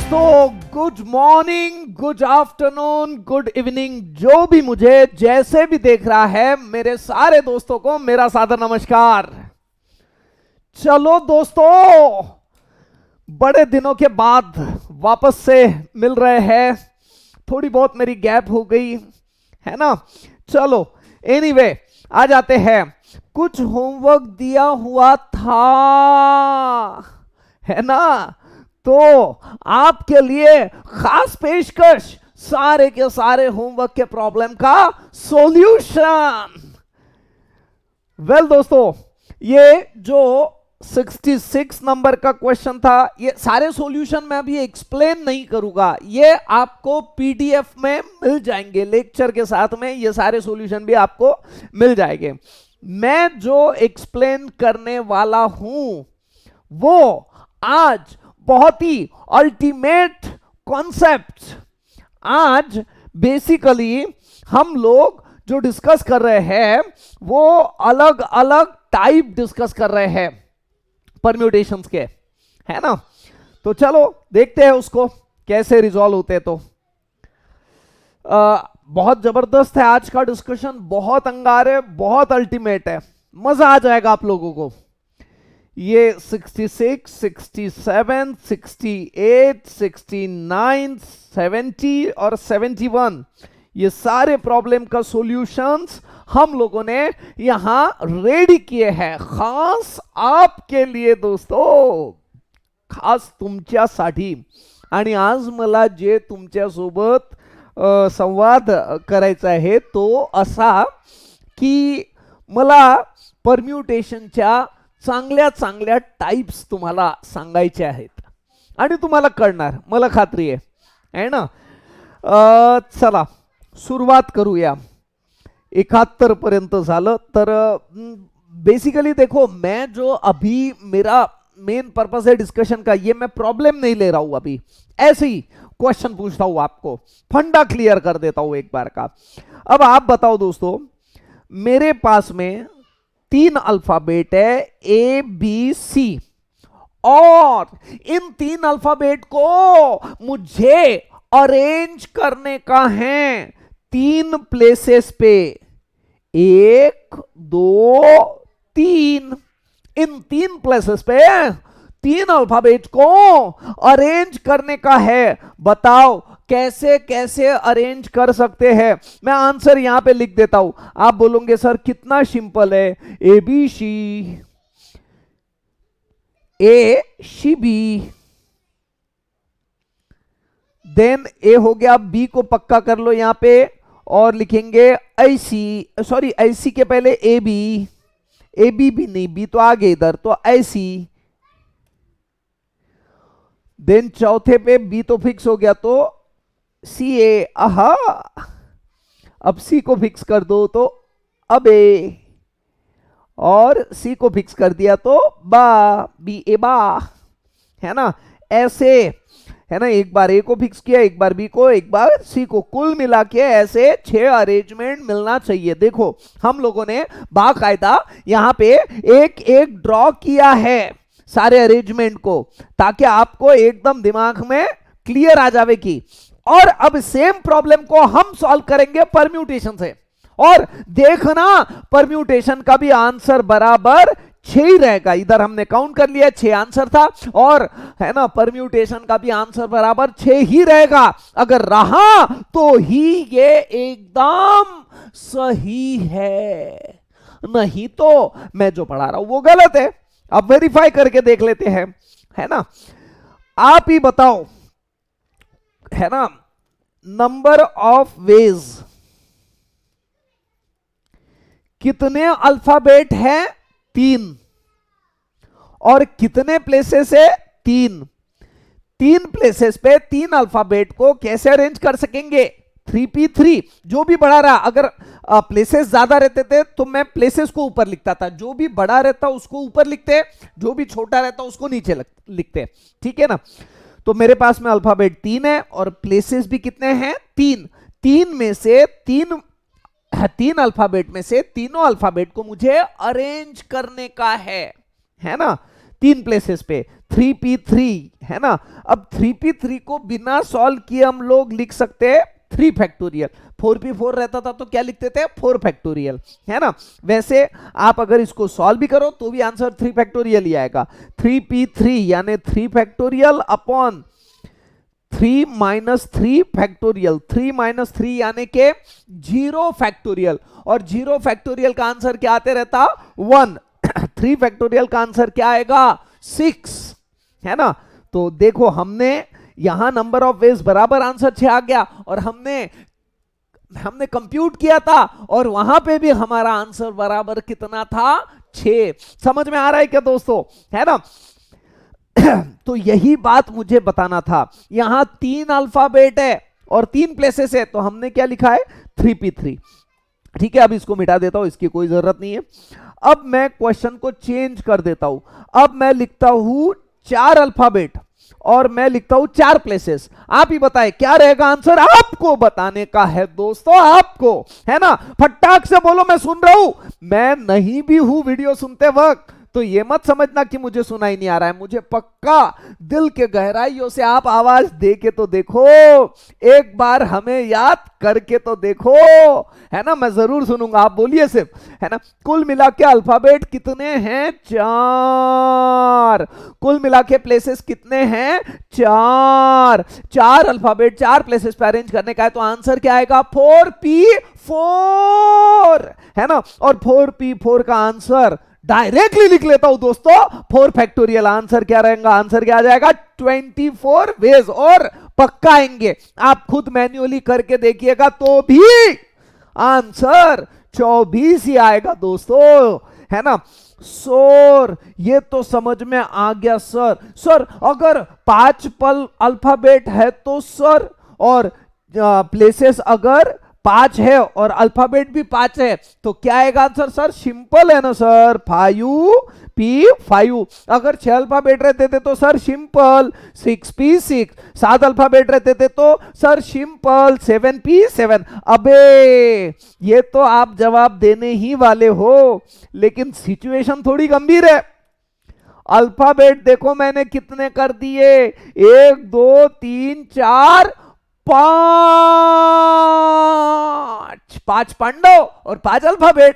दोस्तों, good morning, good afternoon, good evening, जो भी मुझे जैसे भी देख रहा है, मेरे सारे दोस्तों को मेरा सादर नमस्कार। चलो दोस्तों, बड़े दिनों के बाद वापस से मिल रहे हैं। थोड़ी बहुत मेरी गैप हो गई है ना। चलो एनीवे, आ जाते हैं। कुछ होमवर्क दिया हुआ था, है ना, तो आपके लिए खास पेशकश, सारे के सारे होमवर्क के प्रॉब्लम का सॉल्यूशन। वेल दोस्तों, ये जो 66 नंबर का क्वेश्चन था, ये सारे सॉल्यूशन मैं अभी एक्सप्लेन नहीं करूंगा, ये आपको पीडीएफ में मिल जाएंगे। लेक्चर के साथ में ये सारे सॉल्यूशन भी आपको मिल जाएंगे। मैं जो एक्सप्लेन करने वाला हूं वो आज बहुत ही अल्टीमेट कॉन्सेप्ट। आज बेसिकली हम लोग जो डिस्कस कर रहे हैं वो अलग अलग टाइप डिस्कस कर रहे हैं परम्यूटेशंस के, है ना। तो चलो देखते हैं उसको कैसे रिजॉल्व होते हैं। तो बहुत जबरदस्त है आज का डिस्कशन, बहुत अंगार है, बहुत अल्टीमेट है, मजा आ जाएगा आप लोगों को। ये 66, 67, 68, 69, 70 और 71, ये सारे प्रॉब्लम का सॉल्यूशंस हम लोगों ने यहां रेडी किए हैं खास आपके लिए दोस्तों, खास तुमच्यासाठी। आणि आज मला जे तुमच्यासोबत संवाद करायचा आहे तो असा की मला परम्यूटेशनच्या चांगल्या चांगल्या टाइप्स तुम्हाला सांगायचे आहेत आणि तुम्हाला कळणार, मला खात्री आहे ना। चला सुरुवात करूया। 71 पर्यंत झालं तर बेसिकली देखो, मैं जो अभी मेरा मेन पर्पस है डिस्कशन का, ये मैं प्रॉब्लम नहीं ले रहा हूं अभी, ऐसे ही क्वेश्चन पूछता हूं, आपको फंडा क्लियर कर देता हूं एक बार का। अब आप बताओ दोस्तों, मेरे पास में 3 अल्फाबेट है ए बी सी, और इन 3 अल्फाबेट को मुझे अरेंज करने का है 3 प्लेसेस पे, 1 2 3। इन 3 प्लेसेस पे 3 अल्फाबेट को अरेंज करने का है। बताओ कैसे कैसे अरेंज कर सकते हैं। मैं आंसर यहां पे लिख देता हूं, आप बोलोगे सर कितना सिंपल है, A B C, A C B, then A हो गया, बी को पक्का कर लो यहां पे और लिखेंगे ऐसी, सॉरी ऐसी के पहले ए बी भी नहीं, बी तो आगे इधर, तो ऐसी। देन चौथे पे बी तो फिक्स हो गया, तो सी ए, आहा, अब सी को फिक्स कर दो तो अब ए, और सी को फिक्स कर दिया तो बा, बी ए बा, है ना। ऐसे है ना, एक बार ए को फिक्स किया, एक बार बी को, एक बार सी को, कुल मिला के ऐसे 6 अरेंजमेंट मिलना चाहिए। देखो हम लोगों ने बाकायदा यहां पे एक एक ड्रॉ किया है सारे अरेंजमेंट को, ताकि आपको एकदम दिमाग में क्लियर आ जावे की। और अब सेम प्रॉब्लम को हम सॉल्व करेंगे परम्यूटेशन से, और देखना परम्यूटेशन का भी आंसर बराबर 6 ही रहेगा। इधर हमने काउंट कर लिया, 6 आंसर था, और है ना परम्यूटेशन का भी आंसर बराबर 6 ही रहेगा। अगर रहा तो ही ये एकदम सही है, नहीं तो मैं जो पढ़ा रहा हूं वो गलत है। अब वेरीफाई करके देख लेते हैं, है ना। आप ही बताओ, है ना, नंबर ऑफ वेज, कितने अल्फाबेट है, 3, और कितने प्लेसेस है, 3। 3 प्लेसेस पे 3 अल्फाबेट को कैसे अरेंज कर सकेंगे, 3p3, जो भी बड़ा रहा। अगर प्लेसेस ज्यादा रहते थे तो मैं प्लेसेस को ऊपर लिखता था, जो भी बड़ा रहता उसको ऊपर लिखते, जो भी छोटा रहता उसको नीचे लिखते, ठीक है ना। तो मेरे पास में अल्फाबेट 3 है और प्लेसेस भी कितने हैं, 3। 3 अल्फाबेट में से तीनों अल्फाबेट को मुझे अरेंज करने का है ना। तीन प्लेसेस पे 3p3 है ना। अब 3p3 को बिना सॉल्व किए हम लोग लिख सकते हैं 3 फैक्टोरियल। 4p4 रहता था तो क्या लिखते थे 4 फैक्टोरियल, है ना। वैसे आप अगर इसको सॉल्व भी करो तो भी आंसर 3 फैक्टोरियल ही आएगा। 3p3 यानी 3 factorial upon 3 minus 3 factorial, 3 minus 3 यानी के 0 फैक्टोरियल, और 0 फैक्टोरियल का आंसर क्या आते रहता 1। 3 फैक्टोरियल का आंसर क्या आएगा 6, है ना। तो देखो हमने यहां नंबर ऑफ वेज बराबर आंसर 6 आ गया, और हमने कंप्यूट किया था और वहां पे भी हमारा आंसर बराबर कितना था 6। समझ में आ रहा है क्या दोस्तों, है ना। तो यही बात मुझे बताना था। यहां 3 अल्फाबेट है और 3 प्लेसेस है, तो हमने क्या लिखा है 3p3। ठीक है, अब इसको मिटा देता हूं, इसकी कोई जरूरत नहीं है। अब मैं क्वेश्चन को चेंज कर देता हूं। अब मैं लिखता हूं 4 अल्फाबेट और मैं लिखता हूं 4 प्लेसेस। आप ही बताएं क्या रहेगा आंसर, आपको बताने का है दोस्तों, आपको, है ना। फटाक से बोलो, मैं सुन रहा हूं। मैं नहीं भी हूं वीडियो सुनते वक्त, तो ये मत समझना कि मुझे सुनाई नहीं आ रहा है। मुझे पक्का दिल के गहराइयों से आप आवाज दे के तो देखो, एक बार हमें याद करके तो देखो, है ना। मैं जरूर सुनूंगा, आप बोलिए सिर्फ, है ना। कुल मिला के अल्फाबेट कितने हैं 4। कुल मिला के प्लेसेस कितने हैं 4। 4 अल्फाबेट 4 प्लेसेस पे अरेंज करने का है, तो आंसर क्या आएगा 4p4, है ना। और 4p4 का आंसर डायरेक्टली लिख लेता हूं दोस्तों, 4 फैक्टोरियल। आंसर क्या रहेगा, आंसर क्या आ जाएगा 24 वेज, और पक्का आएंगे। आप खुद मैन्युअली करके देखिएगा तो भी आंसर 24 ही आएगा दोस्तों, है ना। सर ये तो समझ में आ गया सर अगर 5 पल अल्फाबेट है तो सर, और प्लेसेस अगर 5 है और अल्फाबेट भी 5 है, तो क्या आएगा आंसर सर, सिंपल है ना सर 5p5। अगर 6 अल्फाबेट रहते थे तो सर सिंपल 6p6। 7 अल्फाबेट रहते थे तो सर सिंपल 7p7। अबे ये तो आप जवाब देने ही वाले हो, लेकिन सिचुएशन थोड़ी गंभीर है। अल्फाबेट देखो मैंने कितने कर दिए, 1 2 3 4 5 पांडव और 5 अल्फाबेट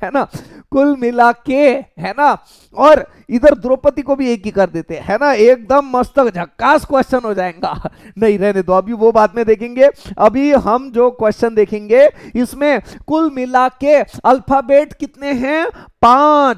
है ना, कुल मिला के, है ना। और इधर द्रौपदी को भी एक ही कर देते है ना, एकदम मस्त झक्कास क्वेश्चन हो जाएगा। नहीं रहने दो, अभी वो बात में देखेंगे। अभी हम जो क्वेश्चन देखेंगे इसमें कुल मिला के अल्फाबेट कितने हैं 5,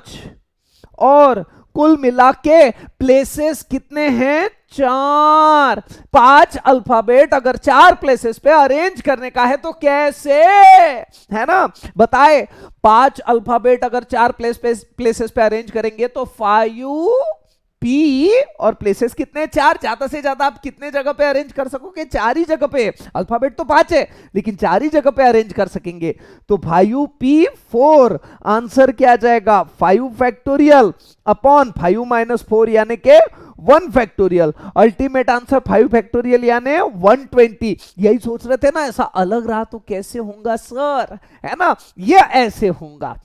और कुल मिला के प्लेसेस कितने हैं 4। 5 अल्फाबेट अगर 4 प्लेसेस पे अरेंज करने का है तो कैसे, है ना, बताए। 5 अल्फाबेट अगर 4 प्लेसेस पे अरेंज करेंगे तो 5p, और प्लेसेस कितने 4। ज्यादा से ज्यादा आप कितने जगह पे अरेंज कर सकोगे, 4 ही जगह पे। अल्फाबेट तो 5 है लेकिन 4 ही जगह पे अरेंज कर सकेंगे, तो 5p4 आंसर क्या आ जाएगा 5 फैक्टोरियल अपॉन 5 माइनस 4 यानी के 1 फैक्टोरियल। अल्टीमेट आंसर 5 फैक्टोरियल यानी 120। यही सोच रहे थे ना, ऐसा अलग रहा तो कैसे होगा सर, है ना, ये ऐसे होगा।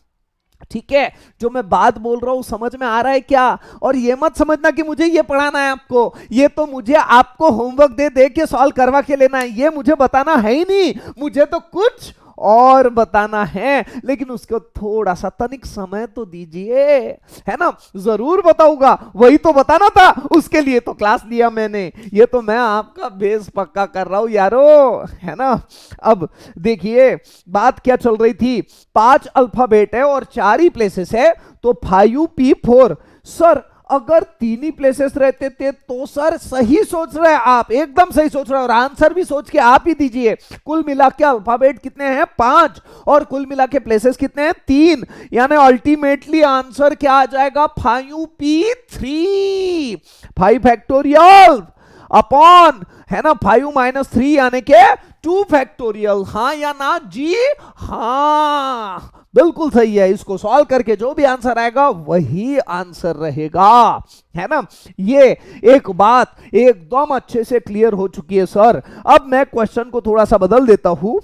ठीक है, जो मैं बात बोल रहा हूं समझ में आ रहा है क्या। और ये मत समझना कि मुझे ये पढ़ाना है आपको, ये तो मुझे आपको होमवर्क दे दे के सॉल्व करवा के लेना है, ये मुझे बताना है ही नहीं। मुझे तो कुछ और बताना है, लेकिन उसको थोड़ा सा तनिक समय तो दीजिए, है ना। जरूर बताऊंगा, वही तो बताना था, उसके लिए तो क्लास लिया मैंने। ये तो मैं आपका बेस पक्का कर रहा हूं यारो, है ना। अब देखिए बात क्या चल रही थी, 5 अल्फाबेट है और 4 ही प्लेसेस है, तो 5p4। सर अगर 3 ही प्लेसेस रहते थे तो सर सही सोच रहे हैं आप, एकदम सही सोच रहे हैं, और आंसर भी सोच के आप ही दीजिए। कुल मिला के अल्फाबेट कितने हैं 5, और कुल मिला के प्लेसेस कितने हैं 3, यानी अल्टीमेटली आंसर क्या आ जाएगा 5p3। 5 फैक्टोरियल अपॉन, है ना, 5 माइनस 3 यानी के 2 फैक्टोरियल। हाँ या ना जी, हाँ बिल्कुल सही है। इसको सॉल्व करके जो भी आंसर आएगा वही आंसर रहेगा, है ना। ये एक बात एकदम अच्छे से क्लियर हो चुकी है सर। अब मैं क्वेश्चन को थोड़ा सा बदल देता हूं,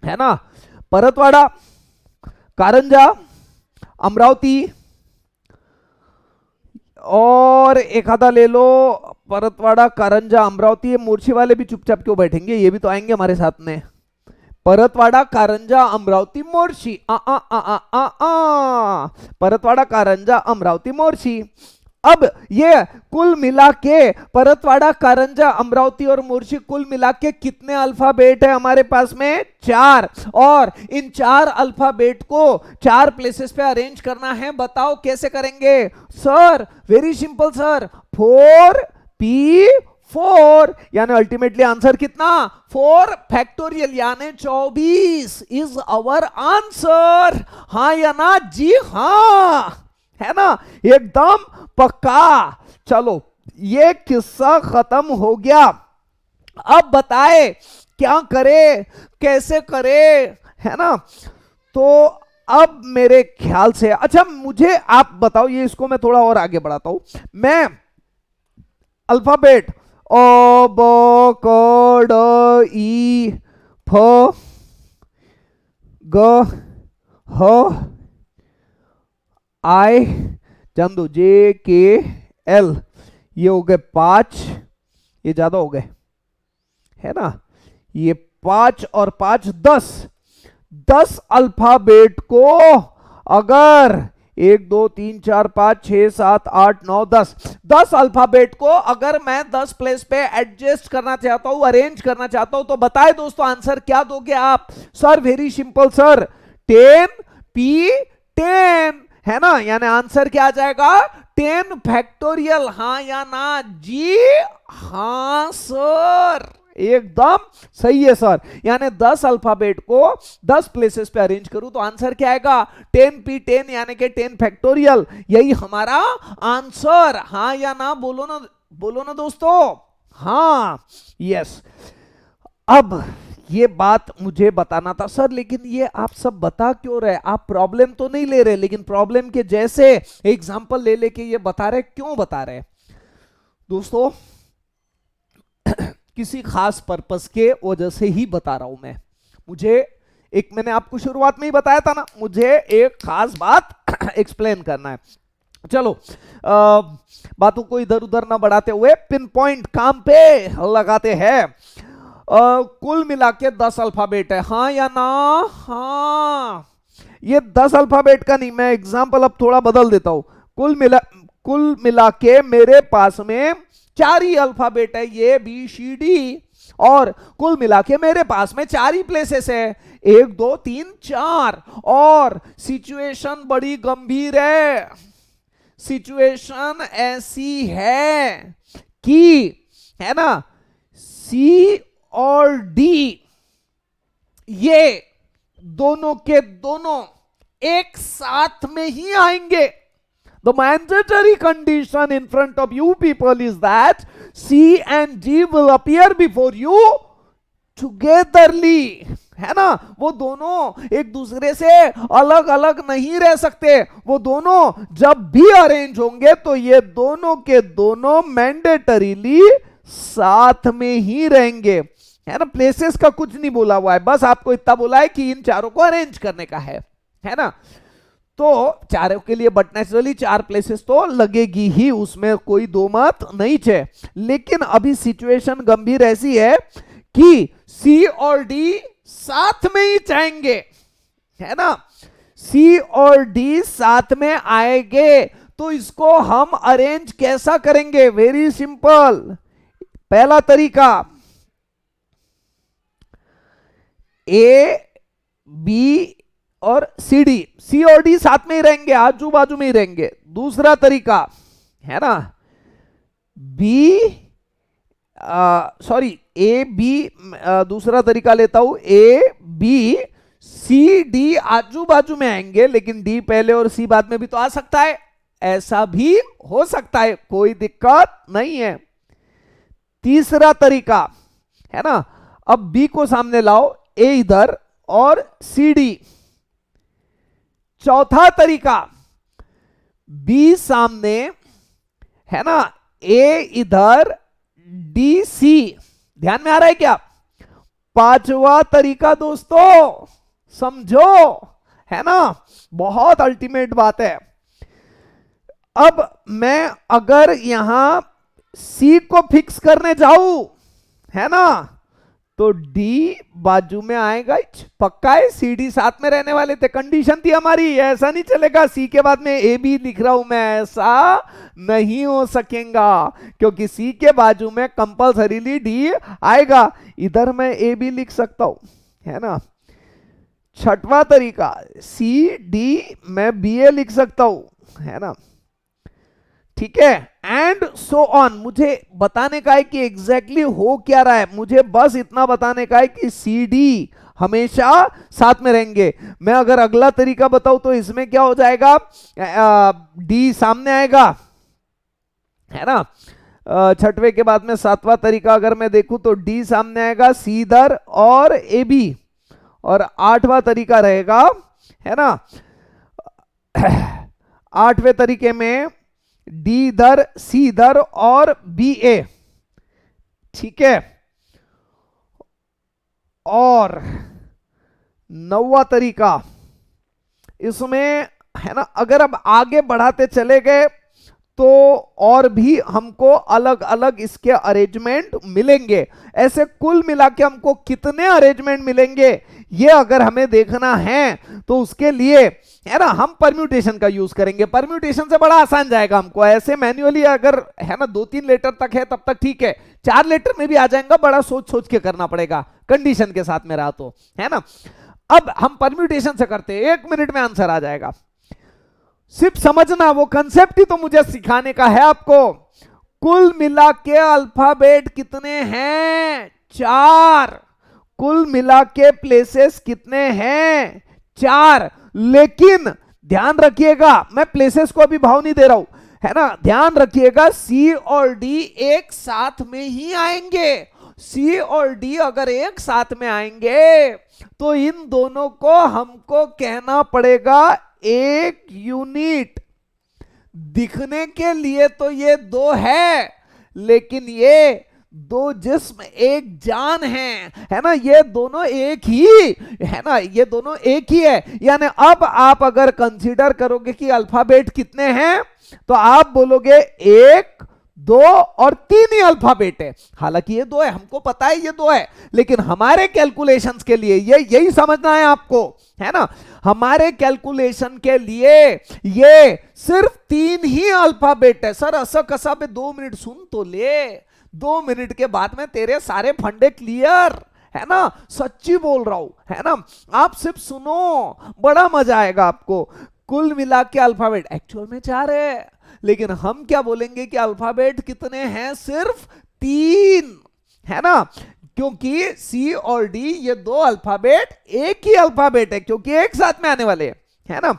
है ना। परतवाड़ा, कारंजा, अमरावती, और एक आधा ले लो, परतवाड़ा, कारंजा, अमरावती। ये मूर्छी वाले भी चुपचाप क्यों बैठेंगे, ये भी तो आएंगे हमारे साथ में। परतवाड़ा, कारंजा, अमरावती, मोर्शी। आ आ आ आ आ आ परतवाड़ा, कारंजा, अमरावती, मोर्शी। अब ये कुल मिला के परतवाड़ा, कारंजा, अमरावती और मोर्शी कुल मिला के कितने अल्फाबेट है हमारे पास में? 4। और इन 4 अल्फाबेट को 4 प्लेसेस पे अरेंज करना है। बताओ कैसे करेंगे? Sir very simple sir, 4p4 यानी अल्टीमेटली आंसर कितना? 4 फैक्टोरियल यानी 24 इज अवर आंसर। हाँ या ना? जी हाँ, है ना, एकदम पक्का। चलो ये किस्सा खत्म हो गया। अब बताए क्या करे, कैसे करे, है ना? तो अब मेरे ख्याल से, अच्छा मुझे आप बताओ, ये इसको मैं थोड़ा और आगे बढ़ाता हूं। मैं अल्फाबेट अ ब क ड ई फ ग ह आई, जान दो, जे के एल, ये हो गए 5, ये ज्यादा हो गए, है ना? ये 5 और 5 10, 10 अल्फाबेट को अगर 1 2 3 4 5 6 7 8 9 10, 10 अल्फाबेट को अगर मैं 10 प्लेस पे एडजस्ट करना चाहता हूं, अरेंज करना चाहता हूं, तो बताए दोस्तों आंसर क्या दोगे आप? Sir very simple sir, 10p10, है ना? यानी आंसर क्या आ जाएगा? 10 फैक्टोरियल। हाँ या ना? जी हाँ सर, एकदम सही है सर। यानी 10 अल्फाबेट को 10 प्लेसेस पे अरेंज करूं तो आंसर क्या आएगा? 10p10 यानी कि 10 फैक्टोरियल। यही हमारा आंसर। हाँ या ना? बोलो ना, बोलो ना दोस्तों। हाँ, यस। अब ये बात मुझे बताना था सर, लेकिन ये आप सब बता क्यों रहे? आप प्रॉब्लम तो नहीं ले रहे, लेकिन प्रॉब्लम के जैसे एग्जांपल ले लेके ये बता रहे, क्यों बता रहे? दोस्तों किसी खास पर्पस के वजह से ही बता रहा हूं मैं। मुझे एक, मैंने आपको शुरुआत में ही बताया था ना, मुझे एक खास बात एक्सप्लेन करना है। चलो बातों को इधर उधर ना बढ़ाते हुए पिन पॉइंट काम पे लगाते हैं। कुल मिला के 10 अल्फाबेट है, हाँ या ना? हाँ, ये 10 अल्फाबेट का नहीं, मैं एग्जांपल अब थोड़ा बदल देता हूं। कुल मिला के मेरे पास में 4 ही अल्फाबेट है, ये बी सी डी, और कुल मिला के मेरे पास में 4 ही प्लेसेस है, 1 2 3 4। और सिचुएशन बड़ी गंभीर है। सिचुएशन ऐसी है कि, है ना, सी और डी ये दोनों के दोनों एक साथ में ही आएंगे। The mandatory condition in front of you people is that C and D will appear before you togetherly, है ना? वो दोनों एक दूसरे से अलग अलग नहीं रह सकते। वो दोनों जब भी अरेंज होंगे तो ये दोनों के दोनों मैंडेटरीली साथ में ही रहेंगे, है ना? प्लेसेस का कुछ नहीं बोला हुआ है, बस आपको इतना बोला है कि इन चारों को अरेंज करने का है ना? तो चारों के लिए बट नेचुरली 4 प्लेसेस तो लगेगी ही, उसमें कोई दो मत नहीं है। लेकिन अभी सिचुएशन गंभीर ऐसी है कि सी और डी साथ में ही जाएंगे, है ना? सी और डी साथ में आएंगे, तो इसको हम अरेंज कैसा करेंगे? Very simple. पहला तरीका, ए बी और सी डी, सी और डी साथ में ही रहेंगे, आजू बाजू में ही रहेंगे। दूसरा तरीका, है ना, बी सॉरी ए बी, दूसरा तरीका लेता हूं, ए बी सी डी आजू बाजू में आएंगे, लेकिन डी पहले और सी बाद में भी तो आ सकता है, ऐसा भी हो सकता है, कोई दिक्कत नहीं है। तीसरा तरीका, है ना, अब बी को सामने लाओ, ए इधर और सी डी। चौथा तरीका, बी सामने, है ना, ए इधर, डी सी। ध्यान में आ रहा है क्या? पांचवा तरीका दोस्तों समझो, है ना, बहुत अल्टीमेट बात है। अब मैं अगर यहां सी को फिक्स करने जाऊं, है ना, तो डी बाजू में आएगा, पक्का है। सी डी साथ में रहने वाले थे, कंडीशन थी हमारी, ऐसा नहीं चलेगा सी के बाद में ए बी लिख रहा हूं मैं, ऐसा नहीं हो सकेगा, क्योंकि सी के बाजू में कंपल्सरीली डी आएगा। इधर मैं ए बी लिख सकता हूं, है ना। छठवां तरीका, सी डी मैं बी ए लिख सकता हूं, है ना, ठीक है, एंड सो ऑन। मुझे बताने का है कि एग्जैक्टली हो क्या रहा है, मुझे बस इतना बताने का है कि सी डी हमेशा साथ में रहेंगे। मैं अगर अगला तरीका बताऊं तो इसमें क्या हो जाएगा, डी सामने आएगा, है ना। छठवें के बाद में सातवां तरीका अगर मैं देखूं तो डी सामने आएगा, सी इधर और ए बी, और आठवां तरीका रहेगा, है ना, आठवें तरीके में डी इधर, सी इधर और बी ए, ठीक है। और नौवां तरीका इसमें, है ना, अगर अब आगे बढ़ाते चले गए तो और भी हमको अलग अलग इसके अरेंजमेंट मिलेंगे। ऐसे कुल मिला के हमको कितने अरेंजमेंट मिलेंगे ये अगर हमें देखना है तो उसके लिए, है ना, हम परम्यूटेशन का यूज करेंगे। परम्यूटेशन से बड़ा आसान जाएगा हमको। ऐसे मैन्युअली अगर, है ना, 2-3 लेटर तक है तब तक ठीक है, 4 लेटर में भी आ जाएगा, बड़ा सोच सोच के करना पड़ेगा कंडीशन के साथ में रहा तो, है ना। अब हम परम्यूटेशन से करते हैं, 1 मिनट में आंसर आ जाएगा। सिर्फ समझना, वो कंसेप्ट ही तो मुझे सिखाने का है आपको। कुल मिला के अल्फाबेट कितने हैं, 4। कुल मिला के प्लेसेस कितने हैं, 4। लेकिन ध्यान रखिएगा, मैं प्लेसेस को अभी भाव नहीं दे रहा हूं, है ना। ध्यान रखिएगा सी और डी एक साथ में ही आएंगे। सी और डी अगर एक साथ में आएंगे तो इन दोनों को हमको कहना पड़ेगा एक यूनिट। दिखने के लिए तो ये 2 है, लेकिन ये 2 जिस्म एक जान है ना। ये दोनों एक ही, है ना, ये दोनों एक ही है। यानी अब आप अगर कंसीडर करोगे कि अल्फाबेट कितने हैं तो आप बोलोगे 1, 2 और 3 ही अल्फाबेट है। हालांकि ये 2 है, हमको पता है ये 2 है, लेकिन हमारे कैलकुलेशंस के लिए ये यही समझना है आपको, है ना। हमारे कैलकुलेशन के लिए ये सिर्फ 3 ही अल्फाबेट है। सर ऐसा कसा पे 2 मिनट सुन तो ले, 2 मिनट के बाद में तेरे सारे फंडे क्लियर, है ना। सच्ची बोल रहा हूं, है ना। आप सिर्फ सुनो, बड़ा मजा आएगा आपको। कुल मिला के अल्फाबेट एक्चुअल में 4 है, लेकिन हम क्या बोलेंगे कि अल्फाबेट कितने हैं, सिर्फ 3, है ना। क्योंकि सी और डी ये 2 अल्फाबेट एक ही अल्फाबेट है, क्योंकि एक साथ में आने वाले हैं, है ना।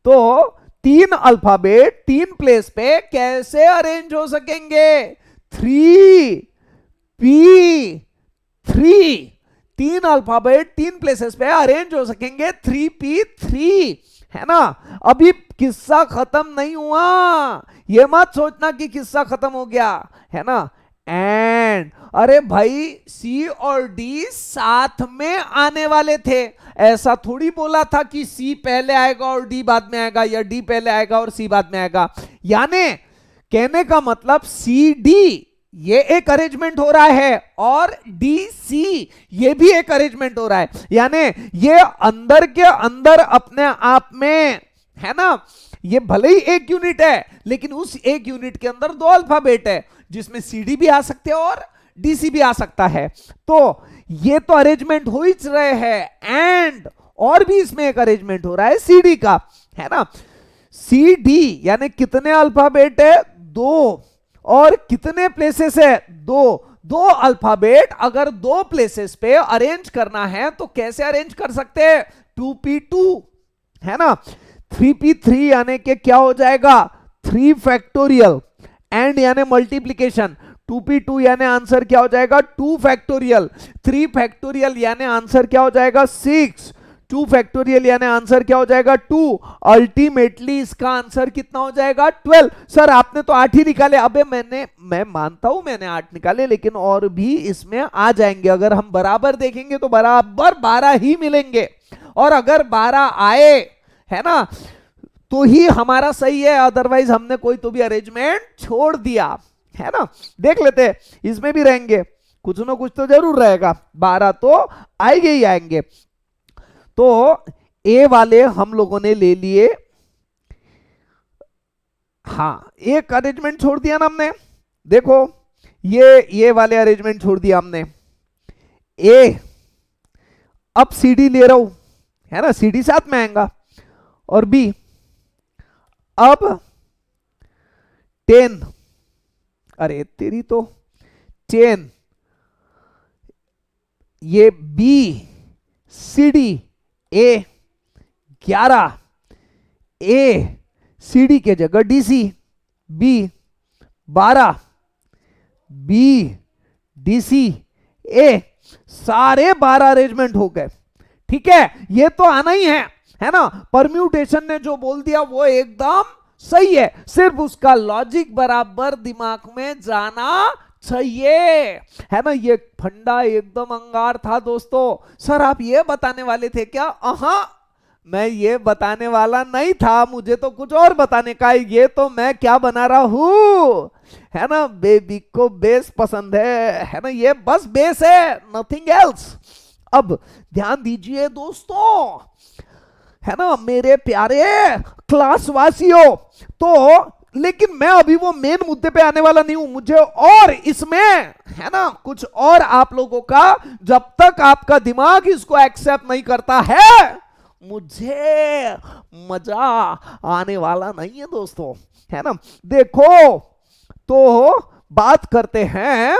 तो 3 अल्फाबेट 3 प्लेस पे कैसे अरेंज हो सकेंगे, 3P3। 3 अल्फाबेट 3 प्लेसेस पे अरेंज हो सकेंगे, 3P3, है ना। अभी किस्सा खत्म नहीं हुआ, ये मत सोचना कि किस्सा खत्म हो गया, है ना। एंड अरे भाई सी और डी साथ में आने वाले थे, ऐसा थोड़ी बोला था कि सी पहले आएगा और डी बाद में आएगा, या डी पहले आएगा और सी बाद में आएगा। यानी कहने का मतलब सी डी ये एक अरेंजमेंट हो रहा है और डी सी ये भी एक अरेंजमेंट हो रहा है। यानी ये अंदर के अंदर अपने आप में, है ना, ये भले ही एक यूनिट है, लेकिन उस एक यूनिट के अंदर 2 अल्फाबेट है, जिसमें सीडी भी आ सकते हैं और डीसी भी आ सकता है। तो ये तो अरेंजमेंट हो ही रहे हैं, एंड और भी इसमें एक अरेंजमेंट हो रहा है सीडी का, है ना। सीडी यानी कितने अल्फाबेट है, 2, और कितने प्लेसेस है, 2 अल्फाबेट अगर 2 प्लेसेस पे अरेंज करना है तो कैसे अरेंज कर सकते हैं, 2P2, है ना। 3P3 यानी कि क्या हो जाएगा, 3 फैक्टोरियल, एंड यानी मल्टीप्लीकेशन। 2P2 यानी आंसर क्या हो जाएगा, 2 फैक्टोरियल। 3 फैक्टोरियल यानी आंसर क्या हो जाएगा, 6। 2 फैक्टोरियल यानी आंसर क्या हो जाएगा, 2। अल्टीमेटली इसका आंसर कितना हो जाएगा, 12। सर आपने तो 8 ही निकाले। अबे मैं मानता हूं मैंने 8 निकाले, लेकिन और भी इसमें आ जाएंगे। अगर हम बराबर देखेंगे तो बराबर 12 ही मिलेंगे, और अगर 12 आए, है ना, तो ही हमारा सही है, अदरवाइज हमने कोई तो भी अरेंजमेंट छोड़ दिया है ना। देख लेते हैं, इसमें भी रहेंगे, कुछ ना कुछ तो जरूर रहेगा, 12 तो आएंगे ही आएंगे। तो ए वाले हम लोगों ने ले लिए, हाँ एक अरेंजमेंट छोड़ दिया ना हमने, देखो ये वाले अरेंजमेंट छोड़ दिया हमने। ए, अब सी डी ले रहा हूं, है ना, सी डी साथ में आएगा, और बी, अब 10, अरे तेरी तो 10, ये B C D A 11, A C D के जगह DC, B 12, B DC A, सारे 12 अरेंजमेंट हो गए। ठीक है, ये तो आना ही है ना। परम्यूटेशन ने जो बोल दिया वो एकदम सही है, सिर्फ उसका लॉजिक बराबर दिमाग में जाना चाहिए, है ना। ये फंडा एकदम अंगार था दोस्तों। सर आप ये बताने वाले थे क्या? मैं ये बताने वाला नहीं था, मुझे तो कुछ और बताने का है। ये तो मैं क्या बना रहा हूं, है ना, बेबी को बेस पसंद है ना, ये बस बेस है, नथिंग एल्स। अब ध्यान दीजिए दोस्तों, है ना मेरे प्यारे क्लास वासियों। तो लेकिन मैं अभी वो मेन मुद्दे पे आने वाला नहीं हूं, मुझे और इसमें, है ना, कुछ और आप लोगों का, जब तक आपका दिमाग इसको एक्सेप्ट नहीं करता है, मुझे मजा आने वाला नहीं है दोस्तों, है ना। देखो तो बात करते हैं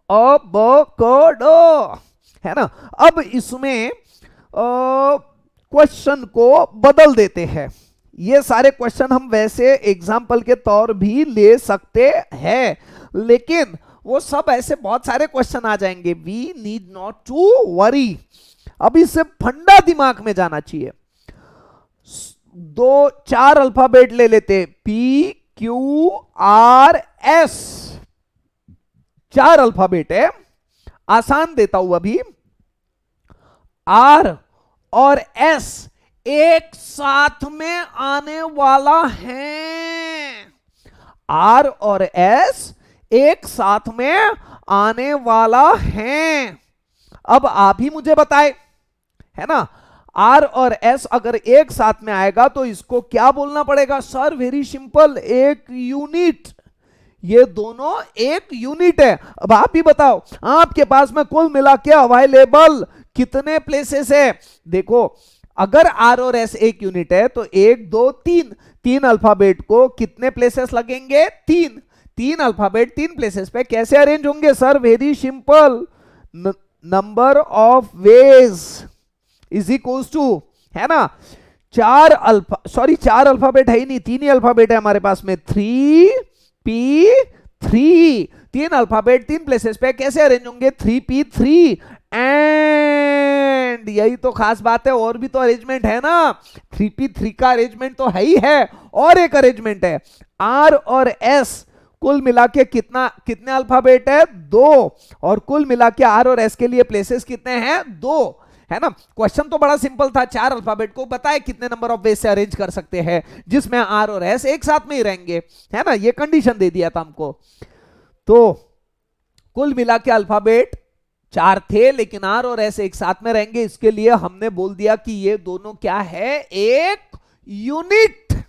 अबकडो, है ना। अब इसमें क्वेश्चन को बदल देते हैं। ये सारे क्वेश्चन हम वैसे एग्जाम्पल के तौर भी ले सकते हैं, लेकिन वो सब ऐसे बहुत सारे क्वेश्चन आ जाएंगे, we need not to worry. अब इससे फंडा दिमाग में जाना चाहिए। 4 अल्फाबेट ले लेते, P Q R S, 4 alphabet है, आसान देता हूं अभी। आर और एस एक साथ में आने वाला है, आर और एस एक साथ में आने वाला है। अब आप ही मुझे बताएं, है ना, आर और एस अगर एक साथ में आएगा तो इसको क्या बोलना पड़ेगा? सर वेरी सिंपल, एक यूनिट। ये दोनों एक यूनिट है। अब आप ही बताओ, आपके पास में कुल मिला के अवेलेबल कितने प्लेसेस है? देखो अगर आर और एस एक यूनिट है तो 1 2 3, 3 अल्फाबेट को कितने प्लेसेस लगेंगे? 3। 3 अल्फाबेट 3 प्लेसेस पे कैसे अरेंज होंगे? Sir very simple, number of ways is equals to, है ना, 4 अल्फाबेट है ही नहीं, 3 ही अल्फाबेट है हमारे पास में, 3p3, 3 अल्फाबेट 3 प्लेसेस पे कैसे अरेंज होंगे? 3p3 एंड, यही तो खास बात है, और भी तो अरेंजमेंट है ना, 3p3 का अरेंजमेंट तो है ही है, और एक अरेंजमेंट है, आर और एस कुल मिला के कितने अल्फाबेट है? 2, और कुल मिला के आर और एस के लिए प्लेसेस कितने हैं? 2, है ना। क्वेश्चन तो बड़ा सिंपल था, 4 अल्फाबेट को बताए कितने नंबर ऑफ वेज से अरेंज कर सकते हैं जिसमें आर और एस एक साथ में ही रहेंगे, है ना, ये कंडीशन दे दिया था हमको। तो कुल मिला के अल्फाबेट 4 थे, लेकिन आर और एस एक साथ में रहेंगे, इसके लिए हमने बोल दिया कि ये दोनों क्या है? एक यूनिट।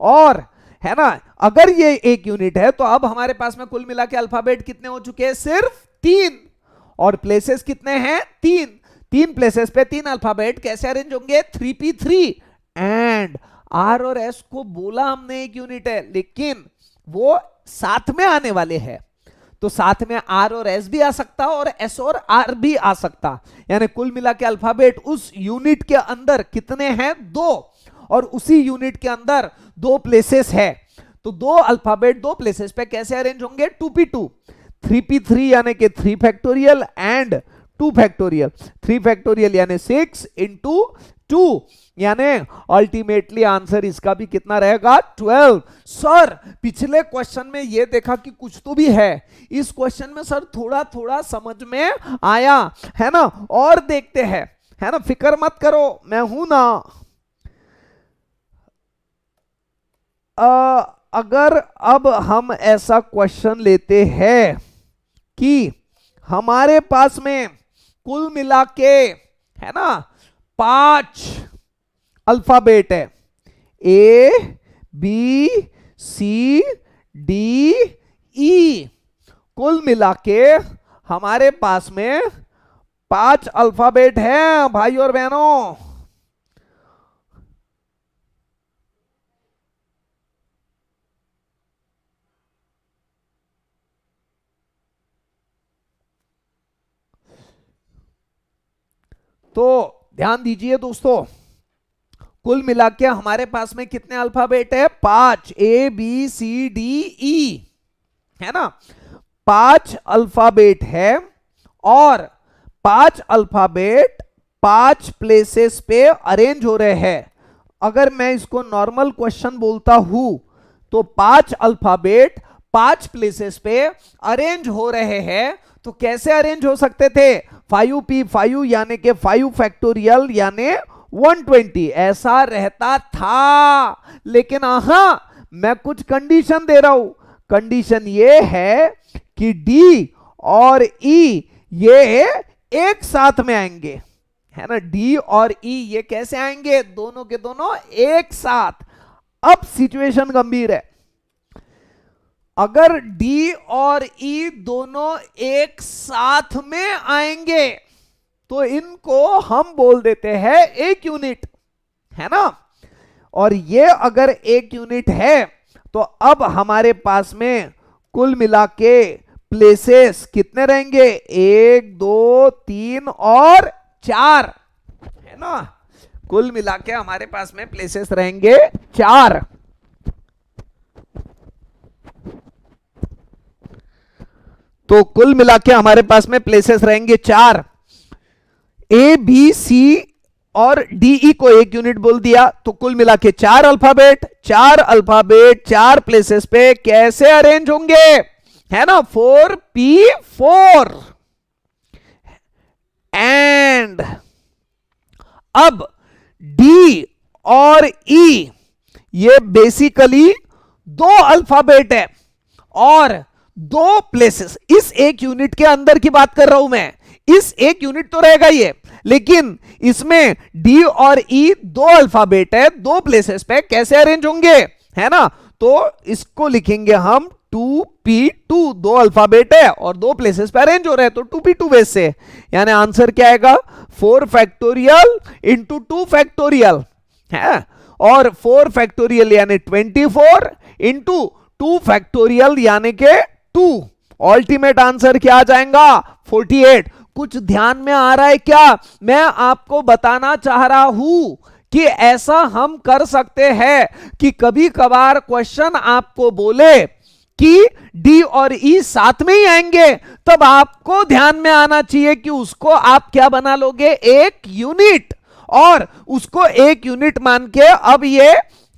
और है ना, अगर ये एक यूनिट है तो अब हमारे पास में कुल मिला के अल्फाबेट कितने हो चुके हैं? सिर्फ 3, और प्लेसेस कितने हैं? 3। 3 प्लेसेस पे 3 अल्फाबेट कैसे अरेंज होंगे? 3p3 एंड आर और एस को बोला हमने एक यूनिट है, लेकिन वो साथ में आने वाले हैं, तो साथ में आर और एस भी आ सकता और एस और आर भी आ सकता, यानी कुल मिला के अल्फाबेट उस यूनिट के अंदर कितने हैं? 2, और उसी यूनिट के अंदर 2 प्लेसेस है, तो 2 अल्फाबेट 2 प्लेसेस पे कैसे अरेंज होंगे? 2p2, 3p3 यानी कि 3 फैक्टोरियल एंड 2 फैक्टोरियल, 3 फैक्टोरियल यानी 6 इंटू 2, यानी अल्टीमेटली आंसर इसका भी कितना रहेगा? 12। सर पिछले क्वेश्चन में ये देखा कि कुछ तो भी है, इस क्वेश्चन में सर थोड़ा थोड़ा समझ में आया, है ना, और देखते हैं, है ना, फिक्र मत करो, मैं हूं ना। अगर अब हम ऐसा क्वेश्चन लेते हैं कि हमारे पास में कुल मिला के है ना 5 अल्फाबेट है, A B C D E, कुल मिला के हमारे पास में 5 अल्फाबेट है भाई और बहनों। तो ध्यान दीजिए दोस्तों, कुल मिला के हमारे पास में कितने अल्फाबेट है? 5, ए बी सी डी ई, है ना? 5 अल्फाबेट है और 5 अल्फाबेट 5 प्लेसेस पे अरेंज हो रहे हैं। अगर मैं इसको नॉर्मल क्वेश्चन बोलता हूं तो 5 अल्फाबेट 5 प्लेसेस पे अरेंज हो रहे हैं, तो कैसे अरेंज हो सकते थे? 5p5 यानी के 5 फैक्टोरियल यानी 120 ऐसा रहता था। लेकिन मैं कुछ कंडीशन दे रहा हूं। कंडीशन ये है कि डी और ई ये एक साथ में आएंगे, है ना? डी और ई ये कैसे आएंगे? दोनों के दोनों एक साथ। अब सिचुएशन गंभीर है। अगर डी और ई दोनों एक साथ में आएंगे तो इनको हम बोल देते हैं एक यूनिट, है ना? और ये अगर एक यूनिट है तो अब हमारे पास में कुल मिला के प्लेसेस कितने रहेंगे? 1 2 3 और 4, है ना? कुल मिला के हमारे पास में प्लेसेस रहेंगे 4। तो कुल मिला के हमारे पास में प्लेसेस रहेंगे 4। ए बी सी और डीई को एक यूनिट बोल दिया, तो कुल मिला के 4 अल्फाबेट, 4 अल्फाबेट 4 प्लेसेस पे कैसे अरेंज होंगे? है ना? 4p4 एंड अब डी और ई ये बेसिकली 2 अल्फाबेट है और 2 प्लेसेस। इस एक यूनिट के अंदर की बात कर रहा हूं मैं। इस एक यूनिट तो रहेगा ये, लेकिन इसमें डी और ई 2 अल्फाबेट है, 2 प्लेसेस पे कैसे अरेंज होंगे? है ना? तो इसको लिखेंगे हम 2p2, 2 अल्फाबेट है और 2 प्लेसेस पे अरेंज हो रहे हैं, तो 2p2 बेस से। यानी आंसर क्या आएगा? 4 फैक्टोरियल इंटू 2 फैक्टोरियल है, और 4 फैक्टोरियल यानी 24 इंटू 2 फैक्टोरियल यानी के 2। अल्टीमेट आंसर क्या आ जाएगा? 48। कुछ ध्यान में आ रहा है क्या? मैं आपको बताना चाह रहा हूं कि ऐसा हम कर सकते हैं कि कभी कभार क्वेश्चन आपको बोले कि डी और ई साथ में ही आएंगे, तब आपको ध्यान में आना चाहिए कि उसको आप क्या बना लोगे? एक यूनिट। और उसको एक यूनिट मान के अब ये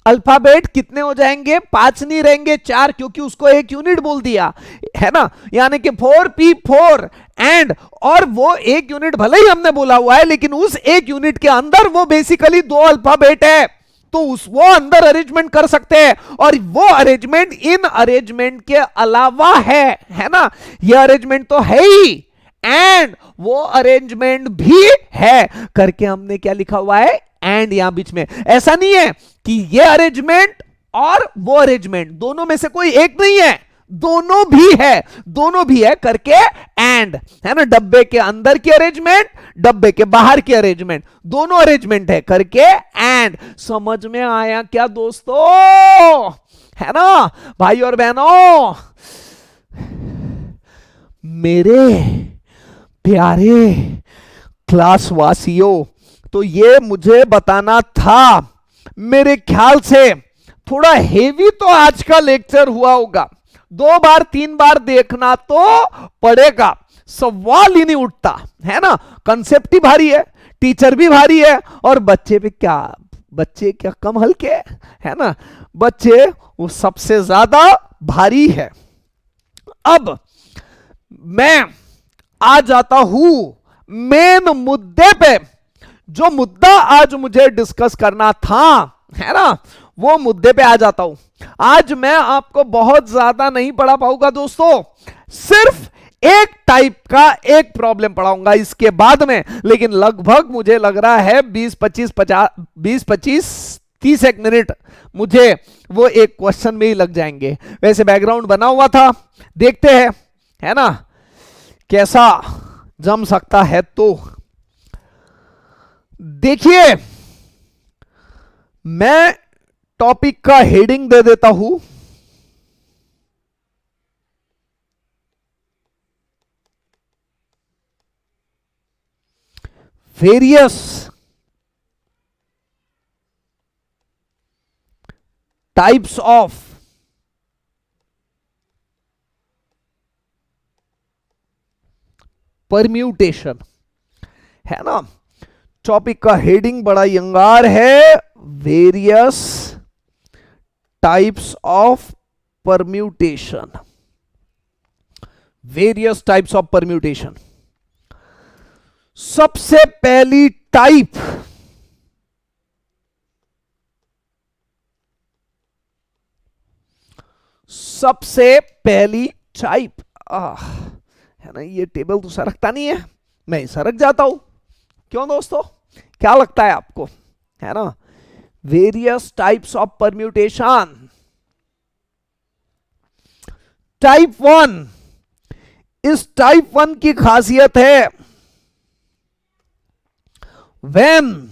अल्फाबेट कितने हो जाएंगे? 5 नहीं रहेंगे, 4, क्योंकि उसको एक यूनिट बोल दिया, है ना? यानी कि 4p4 एंड, और वो एक यूनिट भले ही हमने बोला हुआ है, लेकिन उस एक यूनिट के अंदर वो बेसिकली 2 अल्फाबेट है, तो वो अंदर अरेंजमेंट कर सकते हैं। और वो अरेंजमेंट इन अरेंजमेंट के अलावा है ना? ये अरेंजमेंट तो है ही एंड वो अरेंजमेंट भी है करके हमने क्या लिखा हुआ है? एंड यहां बीच में। ऐसा नहीं है कि ये अरेंजमेंट और वो अरेंजमेंट दोनों में से कोई एक नहीं है, दोनों भी है, दोनों भी है करके एंड, है ना? डब्बे के अंदर की अरेंजमेंट, डब्बे के बाहर की अरेंजमेंट, दोनों अरेंजमेंट है करके एंड। समझ में आया क्या दोस्तों? है ना भाई और बहनों? मेरे प्यारे क्लासवासियों, तो ये मुझे बताना था। मेरे ख्याल से थोड़ा हेवी तो आज का लेक्चर हुआ होगा, 2 बार 3 बार देखना तो पड़ेगा, सवाल ही नहीं उठता, है ना? कंसेप्ट ही भारी है, टीचर भी भारी है, और बच्चे भी क्या, बच्चे क्या कम हल्के, है ना? बच्चे वो सबसे ज्यादा भारी है। अब मैं आ जाता हूं मेन मुद्दे पे। जो मुद्दा आज मुझे डिस्कस करना था, है ना, वो मुद्दे पे आ जाता हूं। आज मैं आपको बहुत ज्यादा नहीं पढ़ा पाऊंगा दोस्तों, सिर्फ एक टाइप का एक प्रॉब्लम पढ़ाऊंगा इसके बाद में, लेकिन लगभग मुझे लग रहा है 20-25-30 मुझे वो एक क्वेश्चन में ही लग जाएंगे। वैसे बैकग्राउंड बना हुआ था, देखते हैं है ना कैसा जम सकता है। तो देखिए मैं टॉपिक का हेडिंग दे देता हूं, वेरियस टाइप्स ऑफ परम्यूटेशन, है ना। टॉपिक का हेडिंग बड़ा यंगार है, various types of permutation, various types of permutation. सबसे पहली टाइप है ना, ये टेबल तो सरकता नहीं है, मैं ही सरक जाता हूं। क्यों दोस्तों, क्या लगता है आपको, है ना। Various types of permutation. Type 1, इस टाइप 1 की खासियत है when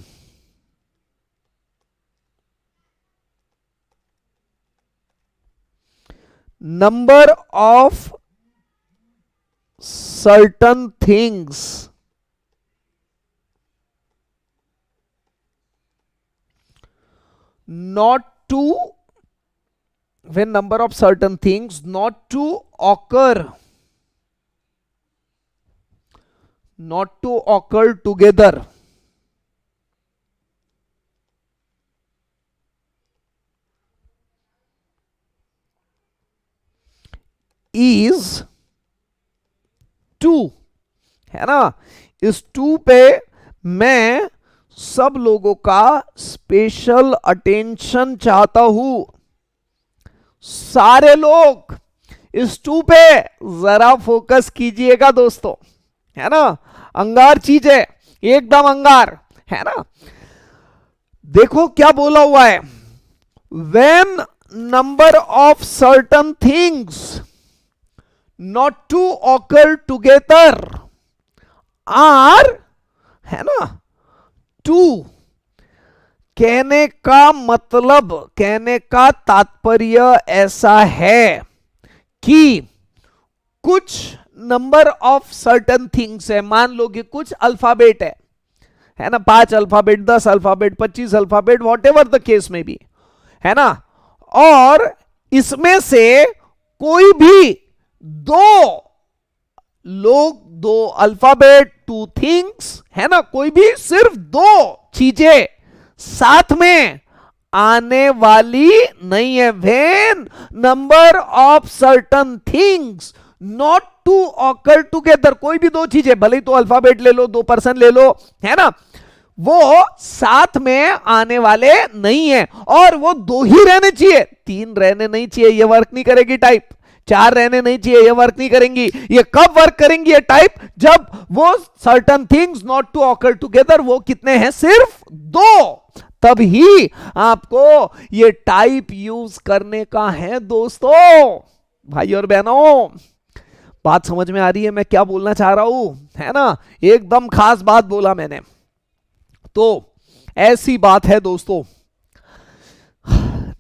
number of certain things not to when number of certain things not to occur together is 2, है ना। इस 2 पे मैं सब लोगों का स्पेशल अटेंशन चाहता हूं। सारे लोग इस 2 पे जरा फोकस कीजिएगा दोस्तों, है ना। अंगार चीज है, एकदम अंगार, है ना। देखो क्या बोला हुआ है, when number of certain things not to occur together are, है ना, 2। कहने का मतलब, कहने का तात्पर्य ऐसा है कि कुछ नंबर ऑफ सर्टन थिंग्स है। मान लो कि कुछ अल्फाबेट है ना, 5 alphabet, 10 alphabet, 25 alphabet, what ever the case में भी, है ना। और इसमें से कोई भी 2 लोग, 2 अल्फाबेट, 2 थिंग्स, है ना, कोई भी सिर्फ 2 चीजें साथ में आने वाली नहीं है। When number of certain things not to occur together, कोई भी 2 चीजें, भले ही तो अल्फाबेट ले लो, 2 पर्सन ले लो, है ना, वो साथ में आने वाले नहीं है। और वो 2 ही रहने चाहिए, 3 रहने नहीं चाहिए, ये वर्क नहीं करेगी टाइप। 4 रहने नहीं चाहिए, ये वर्क नहीं करेंगी। ये कब वर्क करेंगी ये टाइप, जब वो certain things not to occur together, वो कितने हैं, सिर्फ 2, तब ही आपको ये टाइप यूज करने का है दोस्तों। भाई और बहनों, बात समझ में आ रही है मैं क्या बोलना चाह रहा हूं, है ना। एकदम खास बात बोला मैंने। तो ऐसी बात है दोस्तों,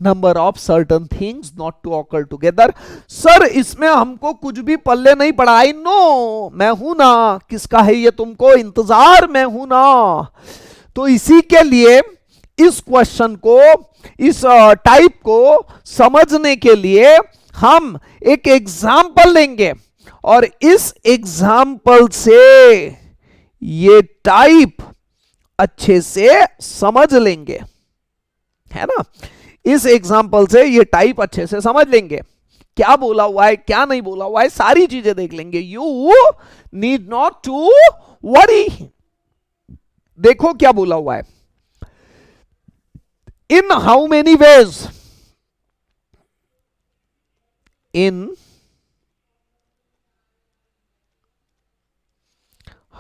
number of certain things not to occur together. Sir इसमें हमको कुछ भी पल्ले नहीं पड़ा। आई नो, मैं हूं ना, किसका है ये तुमको इंतजार, मैं हूं ना। तो इसी के लिए इस क्वेश्चन को, इस टाइप को समझने के लिए हम एक एग्जाम्पल लेंगे, और इस एग्जाम्पल से ये टाइप अच्छे से समझ लेंगे, है ना। इस एग्जाम्पल से ये टाइप अच्छे से समझ लेंगे, क्या बोला हुआ है, क्या नहीं बोला हुआ है, सारी चीजें देख लेंगे। You need not to worry. देखो क्या बोला हुआ है, in how many ways, in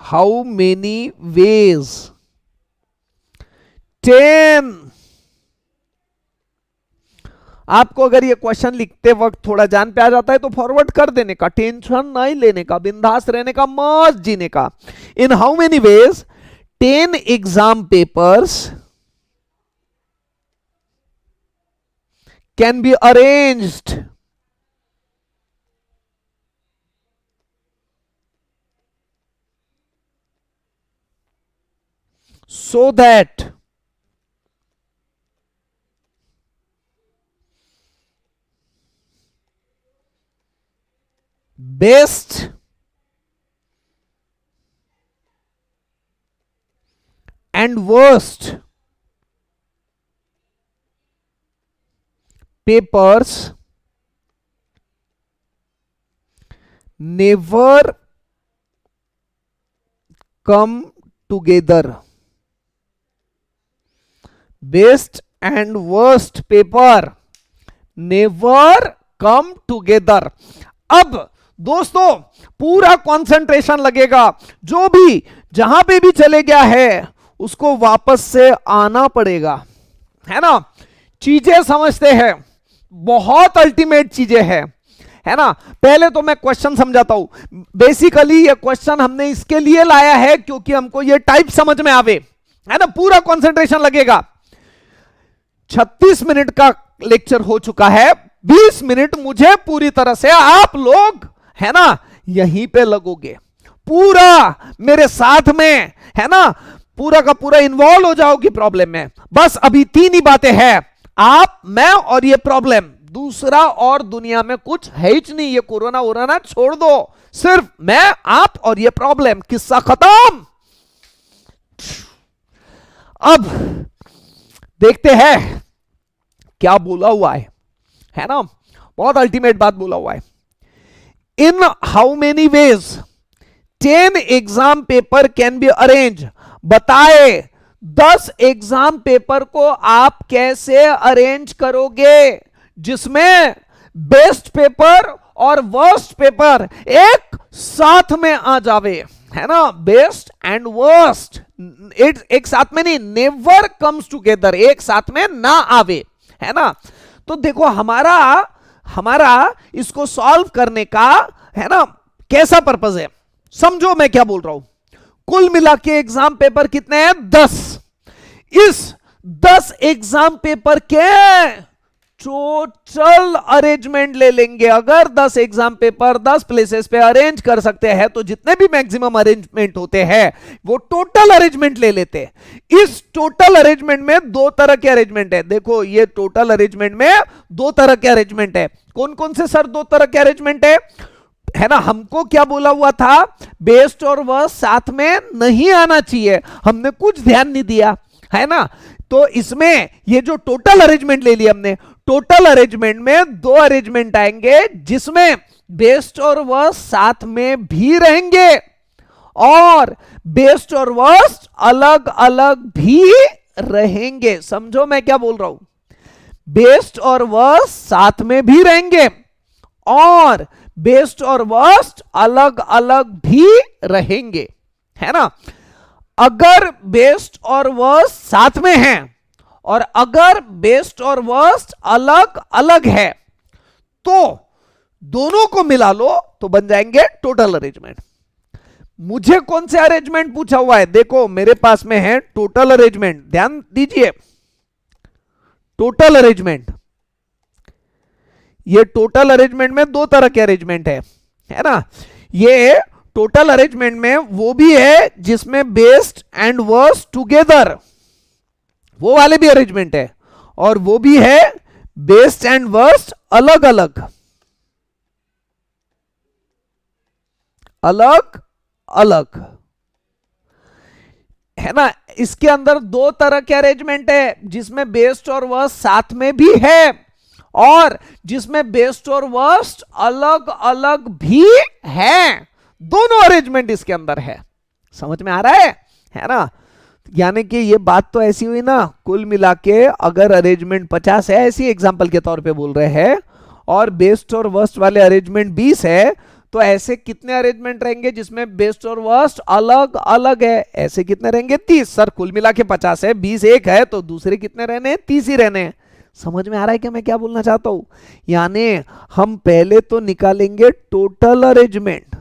how many ways 10। आपको अगर ये क्वेश्चन लिखते वक्त थोड़ा जान पे आ जाता है तो फॉरवर्ड कर देने का, टेंशन नहीं लेने का, बिंदास रहने का, मौज जीने का। इन how many ways 10 exam papers can be arranged so that best and worst papers never come together. Best and worst paper never come together. अब दोस्तों पूरा कंसंट्रेशन लगेगा, जो भी जहां पे भी चले गया है उसको वापस से आना पड़ेगा, है ना। चीजें समझते हैं, बहुत अल्टीमेट चीजें हैं, है ना। पहले तो मैं क्वेश्चन समझाता हूं। बेसिकली ये क्वेश्चन हमने इसके लिए लाया है क्योंकि हमको ये टाइप समझ में आवे, है ना। पूरा कंसंट्रेशन लगेगा। 36 मिनट का लेक्चर हो चुका है, 20 मिनट मुझे पूरी तरह से आप लोग, है ना, यहीं पे लगोगे, पूरा मेरे साथ में, है ना, पूरा का पूरा इन्वॉल्व हो जाओगी प्रॉब्लम में। बस अभी 3 ही बातें हैं, आप, मैं और ये प्रॉब्लम। दूसरा और दुनिया में कुछ है ही नहीं। ये कोरोना वोरोना छोड़ दो, सिर्फ मैं, आप और ये प्रॉब्लम, किस्सा खत्म। अब देखते हैं क्या बोला हुआ है ना। बहुत अल्टीमेट बात बोला हुआ है। In how many ways 10 exam paper can be arrange. बताए 10 एग्जाम पेपर को आप कैसे अरेंज करोगे जिसमें बेस्ट पेपर और वर्स्ट पेपर एक साथ में आ जावे, है ना। बेस्ट एंड वर्स्ट एक साथ में नहीं, नेवर कम्स टुगेदर, एक साथ में ना आवे, है ना। तो देखो हमारा इसको सॉल्व करने का, है ना, कैसा पर्पस है, समझो मैं क्या बोल रहा हूं। कुल मिला के एग्जाम पेपर कितने हैं? 10। इस 10 एग्जाम पेपर के टोटल अरेंजमेंट ले लेंगे। अगर 10 एग्जाम पेपर 10 प्लेसेस पे अरेंज कर सकते हैं तो जितने भी मैक्सिमम अरेंजमेंट होते हैं वो टोटल अरेंजमेंट ले लेते हैं। इस टोटल अरेंजमेंट में 2 तरह के अरेंजमेंट है। देखो ये टोटल अरेंजमेंट में 2 तरह के अरेंजमेंट है। कौन कौन से सर 2 तरह के अरेंजमेंट है ना। हमको क्या बोला हुआ था, बेस्ट और वर्स्ट साथ में नहीं आना चाहिए, हमने कुछ ध्यान नहीं दिया, है ना। तो इसमें ये जो टोटल अरेंजमेंट ले लिया हमने, टोटल अरेंजमेंट में 2 अरेंजमेंट आएंगे जिसमें बेस्ट और वर्स्ट साथ में भी रहेंगे और बेस्ट और वर्स्ट अलग अलग भी रहेंगे। समझो मैं क्या बोल रहा हूं। बेस्ट और वर्स्ट साथ में भी रहेंगे और बेस्ट और वर्स्ट अलग अलग भी रहेंगे, है ना। अगर बेस्ट और वर्स्ट साथ में हैं और अगर बेस्ट और वर्स्ट अलग अलग है तो दोनों को मिला लो तो बन जाएंगे टोटल अरेंजमेंट। मुझे कौन से अरेंजमेंट पूछा हुआ है? देखो मेरे पास में है टोटल अरेंजमेंट, ध्यान दीजिए। टोटल अरेंजमेंट, ये टोटल अरेंजमेंट में 2 तरह के अरेंजमेंट है ना। ये टोटल अरेंजमेंट में वो भी है जिसमें बेस्ट एंड वर्स्ट टुगेदर, वो वाले भी अरेंजमेंट है, और वो भी है बेस्ट एंड वर्स्ट अलग अलग, अलग अलग, है ना। इसके अंदर 2 तरह के अरेंजमेंट है जिसमें बेस्ट और वर्स्ट साथ में भी है और जिसमें बेस्ट और वर्स्ट अलग अलग भी है। दोनों अरेंजमेंट इसके अंदर है। समझ में आ रहा है ना। यानी कि ये बात तो ऐसी हुई ना, कुल मिला के अगर अरेंजमेंट 50 है, ऐसी एग्जांपल के तौर पे बोल रहे हैं, और बेस्ट और वर्स्ट वाले अरेंजमेंट 20 है, तो ऐसे कितने अरेंजमेंट रहेंगे जिसमें बेस्ट और वर्स्ट अलग अलग है? ऐसे कितने रहेंगे? 30। सर कुल मिला के 50 है, 20 एक है, तो दूसरे कितने रहने हैं? 30 ही रहने हैं। समझ में आ रहा है क्या मैं क्या बोलना चाहता हूं? यानी हम पहले तो निकालेंगे टोटल अरेंजमेंट,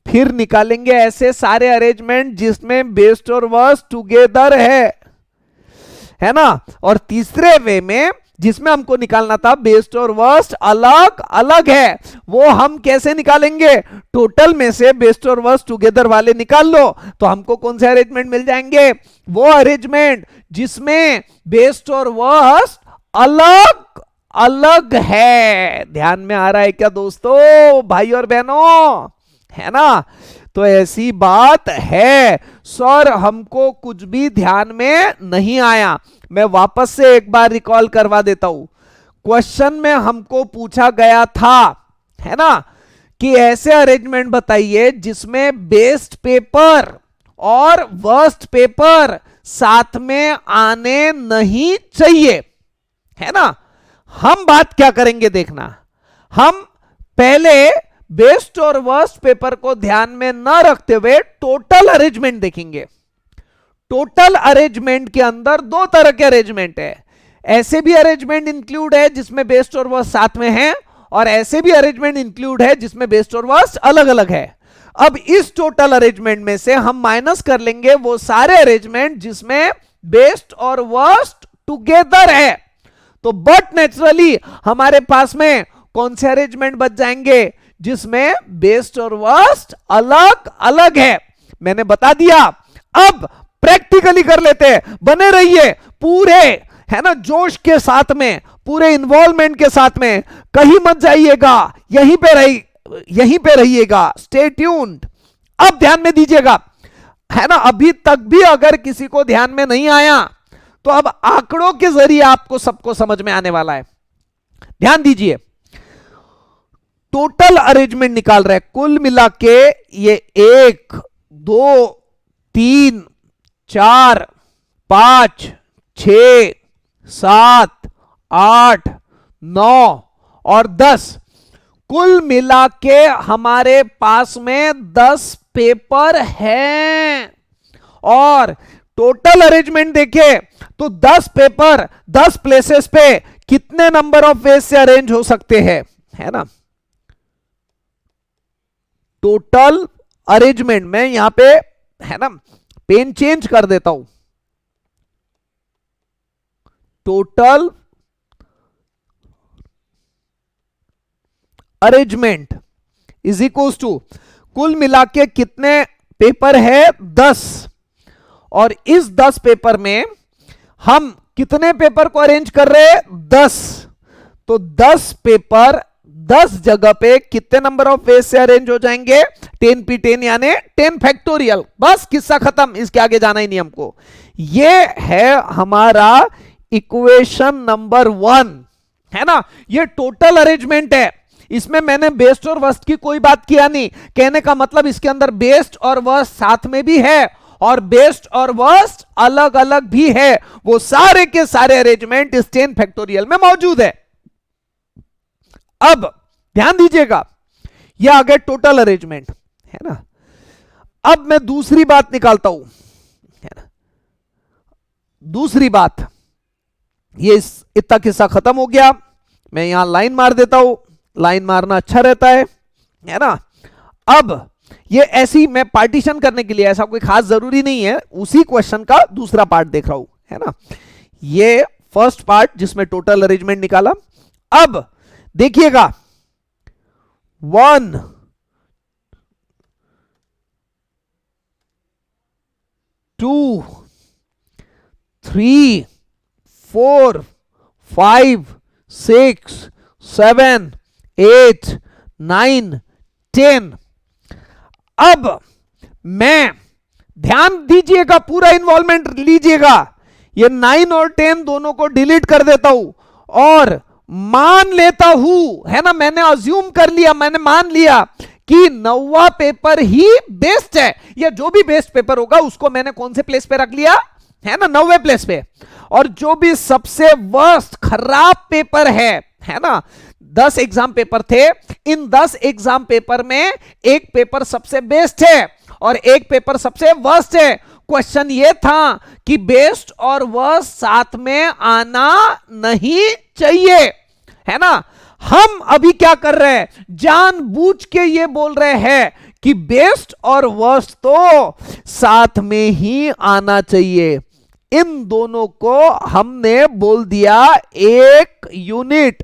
फिर निकालेंगे ऐसे सारे अरेंजमेंट जिसमें बेस्ट और वर्स्ट टुगेदर है ना, और तीसरे वे में जिसमें हमको निकालना था बेस्ट और वर्स्ट अलग अलग है, वो हम कैसे निकालेंगे? टोटल में से बेस्ट और वर्स्ट टुगेदर वाले निकाल लो, तो हमको कौन से अरेंजमेंट मिल जाएंगे? वो अरेंजमेंट जिसमें बेस्ट और वर्स्ट अलग अलग है। ध्यान में आ रहा है क्या दोस्तों, भाई और बहनों? है ना? तो ऐसी बात है। सर हमको कुछ भी ध्यान में नहीं आया। मैं वापस से एक बार रिकॉल करवा देता हूं। क्वेश्चन में हमको पूछा गया था, है ना, कि ऐसे अरेंजमेंट बताइए जिसमें बेस्ट पेपर और वर्स्ट पेपर साथ में आने नहीं चाहिए, है ना। हम बात क्या करेंगे देखना, हम पहले बेस्ट और वर्स्ट पेपर को ध्यान में न रखते हुए टोटल अरेंजमेंट देखेंगे। टोटल अरेंजमेंट के अंदर दो तरह के अरेंजमेंट है। ऐसे भी अरेंजमेंट इंक्लूड है जिसमें बेस्ट और वर्स्ट साथ में है, और ऐसे भी अरेंजमेंट इंक्लूड है जिसमें बेस्ट और वर्स्ट अलग अलग है। अब इस टोटल अरेंजमेंट में से हम माइनस कर लेंगे वो सारे अरेंजमेंट जिसमें बेस्ट और वर्स्ट टुगेदर है। तो बट नेचुरली हमारे पास में कौन से अरेंजमेंट बच जाएंगे जिसमें बेस्ट और वर्स्ट अलग अलग है? मैंने बता दिया। अब प्रैक्टिकली कर लेते हैं, बने रहिए पूरे, है ना, जोश के साथ में, पूरे इन्वॉल्वमेंट के साथ में, कहीं मत जाइएगा, यहीं पे रहिएगा, स्टे ट्यून्ड। अब ध्यान में दीजिएगा, है ना, अभी तक भी अगर किसी को ध्यान में नहीं आया तो अब आंकड़ों के जरिए आपको सबको समझ में आने वाला है। ध्यान दीजिए, टोटल अरेंजमेंट निकाल रहे हैं, कुल मिला के ये 1 2 3 4 5 6 7 8 9 और 10, कुल मिला के हमारे पास में 10 पेपर हैं। और टोटल अरेंजमेंट देखिए तो 10 पेपर 10 प्लेसेस पे कितने नंबर ऑफ वेज से अरेंज हो सकते हैं, है ना। टोटल अरेंजमेंट में यहां पे, है ना, पेन चेंज कर देता हूं। Total arrangement is equal to कुल मिला के कितने पेपर है? 10। और इस 10 पेपर में हम कितने पेपर को अरेंज कर रहे हैं? 10। तो 10 पेपर 10 जगह पे कितने नंबर ऑफ वेज से अरेंज हो जाएंगे? 10p10 यानी 10 फैक्टोरियल। बस किस्सा खत्म, इसके आगे जाना ही नहीं हमको। ये है हमारा इक्वेशन नंबर 1, है ना। ये टोटल अरेंजमेंट है, इसमें मैंने बेस्ट और वर्स्ट की कोई बात किया नहीं। कहने का मतलब इसके अंदर बेस्ट और वर्स्ट साथ में भी है और बेस्ट और वर्स्ट अलग अलग भी है। वो सारे के सारे अरेंजमेंट इस 10 फैक्टोरियल में मौजूद है। अब ध्यान दीजिएगा, यह आ गया टोटल अरेंजमेंट, है ना। अब मैं दूसरी बात निकालता हूं, है ना। दूसरी बात, ये इतना किस्सा खत्म हो गया। मैं यहां लाइन मार देता हूं, लाइन मारना अच्छा रहता है ना। अब ये ऐसी मैं पार्टीशन करने के लिए, ऐसा कोई खास जरूरी नहीं है, उसी क्वेश्चन का दूसरा पार्ट देख रहा हूं, है ना। ये फर्स्ट पार्ट जिसमें टोटल अरेंजमेंट निकाला। अब देखिएगा 1 2 3 4 5 6 7 8 9 10। अब मैं, ध्यान दीजिएगा, पूरा इन्वॉल्वमेंट लीजिएगा, ये 9 और 10 दोनों को डिलीट कर देता हूं और मान लेता हूं, है ना, मैंने अज्यूम कर लिया, मैंने मान लिया कि 9वां पेपर ही बेस्ट है, या जो भी बेस्ट पेपर होगा उसको मैंने कौन से प्लेस पे रख लिया है ना, 9वें प्लेस पे। और जो भी सबसे वर्स्ट खराब पेपर है ना, 10 एग्जाम पेपर थे, इन 10 एग्जाम पेपर में एक पेपर सबसे बेस्ट है और एक पेपर सबसे वर्स्ट है। क्वेश्चन ये था कि बेस्ट और वर्स्ट साथ में आना नहीं चाहिए, है ना। हम अभी क्या कर रहे हैं, जानबूझ के ये बोल रहे हैं कि बेस्ट और वर्स्ट तो साथ में ही आना चाहिए। इन दोनों को हमने बोल दिया एक यूनिट।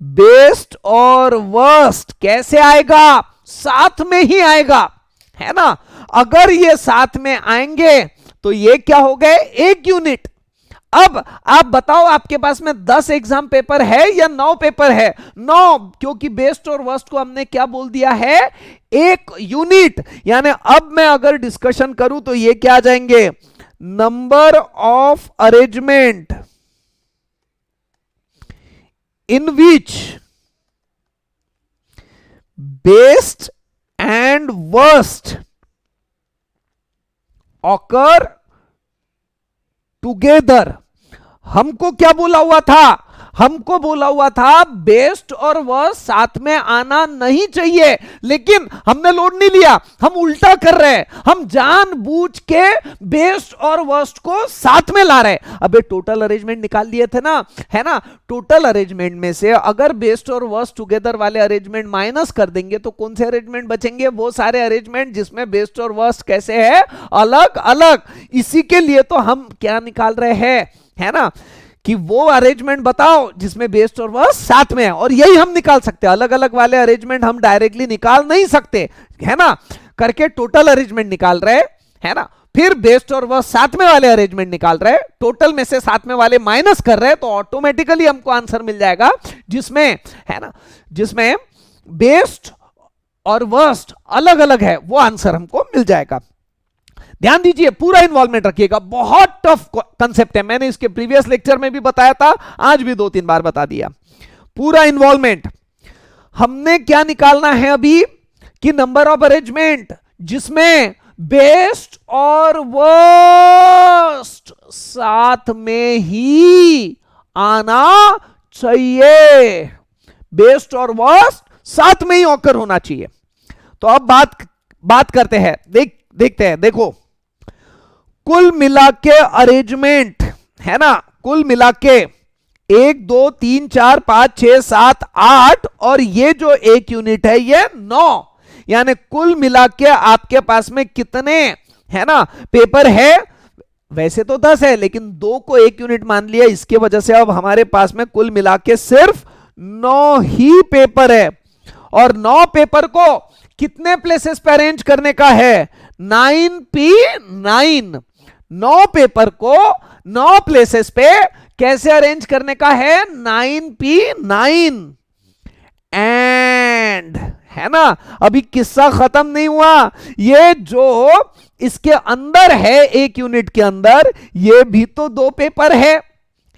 बेस्ट और वर्स्ट कैसे आएगा, साथ में ही आएगा, है ना। अगर ये साथ में आएंगे तो ये क्या हो गए, एक यूनिट। अब आप बताओ, आपके पास में 10 एग्जाम पेपर है या 9 पेपर है, 9, क्योंकि बेस्ट और वर्स्ट को हमने क्या बोल दिया है, एक यूनिट। यानी अब मैं अगर डिस्कशन करूं तो ये क्या आ जाएंगे, number of arrangement in which best and worst occur together. हमको क्या बोला हुआ था, हमको बोला हुआ था बेस्ट और वर्स्ट साथ में आना नहीं चाहिए, लेकिन हमने लोड नहीं लिया, हम उल्टा कर रहे हैं, हम जानबूझ के बेस्ट और वर्स्ट को साथ में ला रहे हैं। अबे टोटल अरेंजमेंट निकाल लिए थे ना, है ना। टोटल अरेंजमेंट में से अगर बेस्ट और वर्स्ट टुगेदर वाले अरेंजमेंट माइनस कर देंगे तो कौन से अरेंजमेंट बचेंगे, वो सारे अरेंजमेंट जिसमें बेस्ट और वर्स्ट कैसे है, अलग अलग। इसी के लिए तो हम क्या निकाल रहे हैं, है ना, कि वो अरेंजमेंट बताओ जिसमें बेस्ट और वर्स्ट साथ में है। और यही हम निकाल सकते हैं, अलग अलग वाले अरेंजमेंट हम डायरेक्टली निकाल नहीं सकते, है ना। करके टोटल अरेंजमेंट निकाल रहे, है ना, फिर बेस्ट और वर्स्ट साथ में वाले अरेंजमेंट निकाल रहे, टोटल में से साथ में वाले माइनस कर रहे, तो ऑटोमेटिकली हमको आंसर मिल जाएगा जिसमें, है ना, जिसमें बेस्ट और वर्स्ट अलग अलग है, वो आंसर हमको मिल जाएगा। ध्यान दीजिए, पूरा इन्वॉल्वमेंट रखिएगा, बहुत टफ कंसेप्ट है, मैंने इसके प्रीवियस लेक्चर में भी बताया था, आज भी 2-3 बार बता दिया। पूरा इन्वॉल्वमेंट हमने क्या निकालना है अभी, कि नंबर ऑफ अरेंजमेंट जिसमें बेस्ट और वर्स्ट साथ में ही आना चाहिए, बेस्ट और वर्स्ट साथ में ही ऑकर होना चाहिए। तो अब बात करते हैं, देखते हैं, देखो कुल मिला के अरेंजमेंट, है ना, कुल मिला के 1 2 3 4 5 6 7 8 और ये जो एक यूनिट है ये 9, यानी कुल मिला के आपके पास में कितने, है ना, पेपर है। वैसे तो 10 है, लेकिन 2 को एक यूनिट मान लिया, इसके वजह से अब हमारे पास में कुल मिला के सिर्फ 9 ही पेपर है। और 9 पेपर को कितने प्लेसेस पे अरेंज करने का है, 9P9। 9 पेपर को 9 प्लेसेस पे कैसे अरेंज करने का है, 9P9। एंड, है ना, अभी किस्सा खत्म नहीं हुआ, ये जो इसके अंदर है, एक यूनिट के अंदर, ये भी तो 2 पेपर है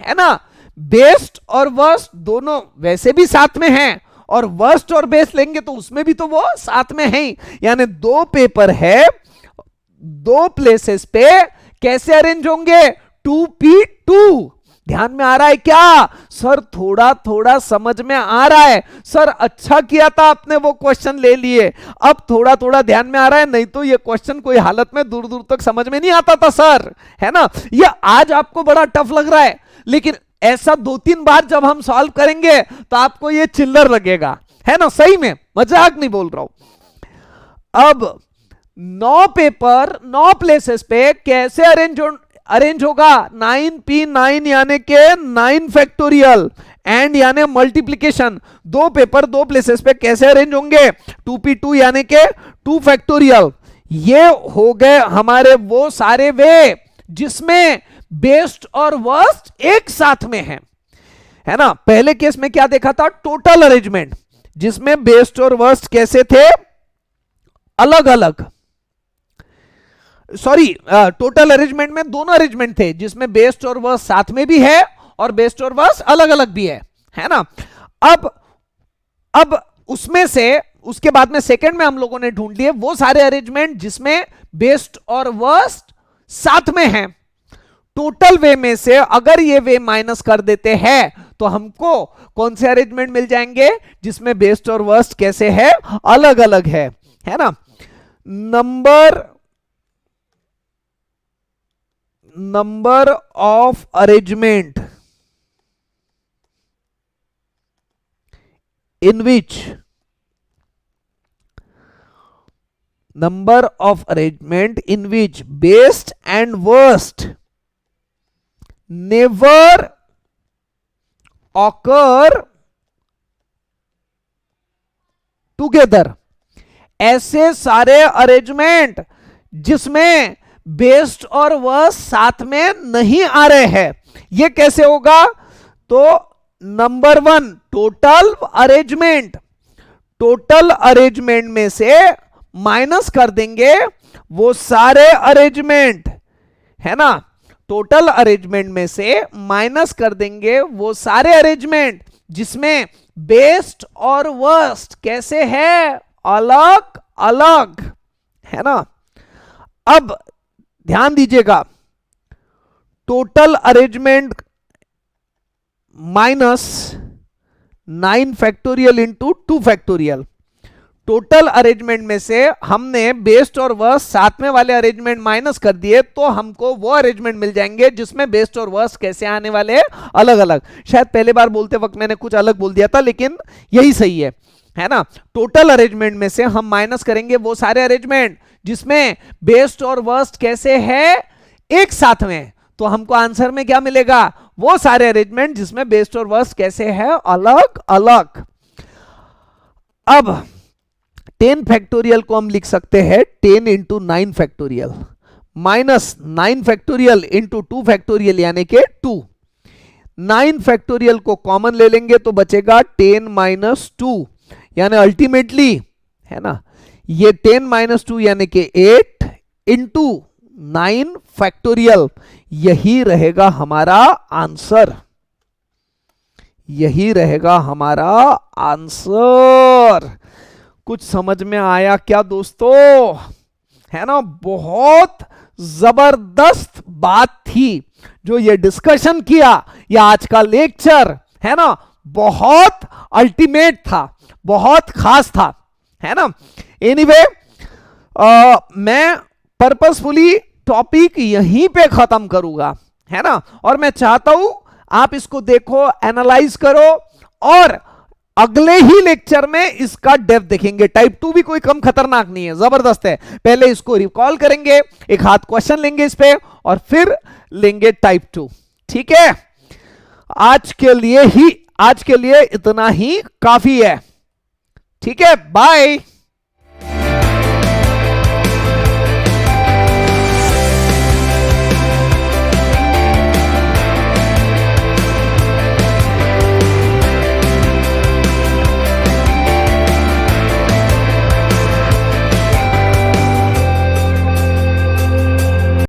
ना। बेस्ट और वर्स्ट दोनों वैसे भी साथ में हैं, और वर्स्ट और बेस्ट लेंगे तो उसमें भी तो वो साथ में है, यानी 2 पेपर है, 2 प्लेसेस पे कैसे अरेंज होंगे, 2P2। ध्यान में आ रहा है क्या सर, थोड़ा थोड़ा समझ में आ रहा है सर, अच्छा किया था आपने वो क्वेश्चन ले लिए, अब थोड़ा थोड़ा ध्यान में आ रहा है, नहीं तो ये क्वेश्चन कोई हालत में दूर दूर तक समझ में नहीं आता था सर, है ना। ये आज आपको बड़ा टफ लग रहा है, लेकिन ऐसा 2-3 बार जब हम सॉल्व करेंगे तो आपको ये चिल्लर लगेगा, है ना, सही में, मजाक नहीं बोल रहा हूं। अब 9 पेपर 9 प्लेसेस पे कैसे अरेंज होगा, 9P9 यानी के 9 फैक्टोरियल, एंड यानी मल्टीप्लीकेशन, 2 पेपर 2 प्लेसेस पे कैसे अरेंज होंगे, 2P2 यानी के 2 फैक्टोरियल। ये हो गए हमारे वो सारे वे जिसमें बेस्ट और वर्स्ट एक साथ में है ना। पहले केस में क्या देखा था, टोटल अरेंजमेंट, जिसमें बेस्ट और वर्स्ट कैसे थे, अलग अलग। सॉरी, टोटल अरेंजमेंट में दोनों अरेंजमेंट थे, जिसमें बेस्ट और वर्स्ट साथ में भी है और बेस्ट और वर्स्ट अलग अलग भी है ना। अब उसमें उसके बाद में सेकंड में हम लोगों ने ढूंढ लिए वो सारे अरेंजमेंट जिसमें बेस्ट और वर्स्ट साथ में हैं। टोटल वे में से अगर ये वे माइनस कर देते हैं तो हमको कौन से अरेंजमेंट मिल जाएंगे जिसमें बेस्ट और वर्स्ट कैसे है, अलग अलग है ना। Number of arrangement in which number of arrangement in which best and worst never occur together। ऐसे सारे अरेंजमेंट जिसमें बेस्ट और वर्स्ट साथ में नहीं आ रहे हैं, ये कैसे होगा? तो नंबर 1 टोटल अरेंजमेंट में से माइनस कर देंगे वो सारे अरेंजमेंट, है ना। टोटल अरेंजमेंट में से माइनस कर देंगे वो सारे अरेंजमेंट जिसमें बेस्ट और वर्स्ट कैसे है, अलग अलग, है ना। अब ध्यान दीजिएगा, total arrangement minus 9 factorial into 2 factorial. Total arrangement में से हमने बेस्ट और वर्स्ट साथ में वाले अरेंजमेंट माइनस कर दिए तो हमको वो अरेंजमेंट मिल जाएंगे जिसमें बेस्ट और वर्स्ट कैसे आने वाले, अलग अलग। शायद पहले बार बोलते वक्त मैंने कुछ अलग बोल दिया था, लेकिन यही सही है ना। टोटल अरेंजमेंट में से हम माइनस करेंगे वो सारे अरेंजमेंट जिसमें बेस्ट और वर्स्ट कैसे है, एक साथ में, तो हमको आंसर में क्या मिलेगा? वो सारे अरेंजमेंट जिसमें बेस्ट और वर्स्ट कैसे है, अलग अलग। अब 10 फैक्टोरियल को हम लिख सकते हैं 10 into 9 factorial minus 9 factorial into 2 factorial यानी के 2। 9 फैक्टोरियल को कॉमन ले लेंगे तो बचेगा 10 माइनस 2, यानी अल्टीमेटली, है ना, ये 10 माइनस 2 यानी के 8 इंटू 9 फैक्टोरियल, यही रहेगा हमारा आंसर, यही रहेगा हमारा आंसर। कुछ समझ में आया क्या दोस्तों? है ना, बहुत जबरदस्त बात थी जो ये डिस्कशन किया, या आज का लेक्चर, है ना, बहुत अल्टीमेट था, बहुत खास था, है ना। एनीवे, मैं पर्पसफुली टॉपिक यहीं पे खत्म करूंगा, है ना, और मैं चाहता हूं आप इसको देखो, एनालाइज करो, और अगले ही लेक्चर में इसका डेप्थ देखेंगे। टाइप 2 भी कोई कम खतरनाक नहीं है, जबरदस्त है। पहले इसको रिकॉल करेंगे, एक हाथ क्वेश्चन लेंगे इस पे, और फिर लेंगे टाइप 2। ठीक है, आज के लिए इतना ही काफी है। ठीक है, बाय।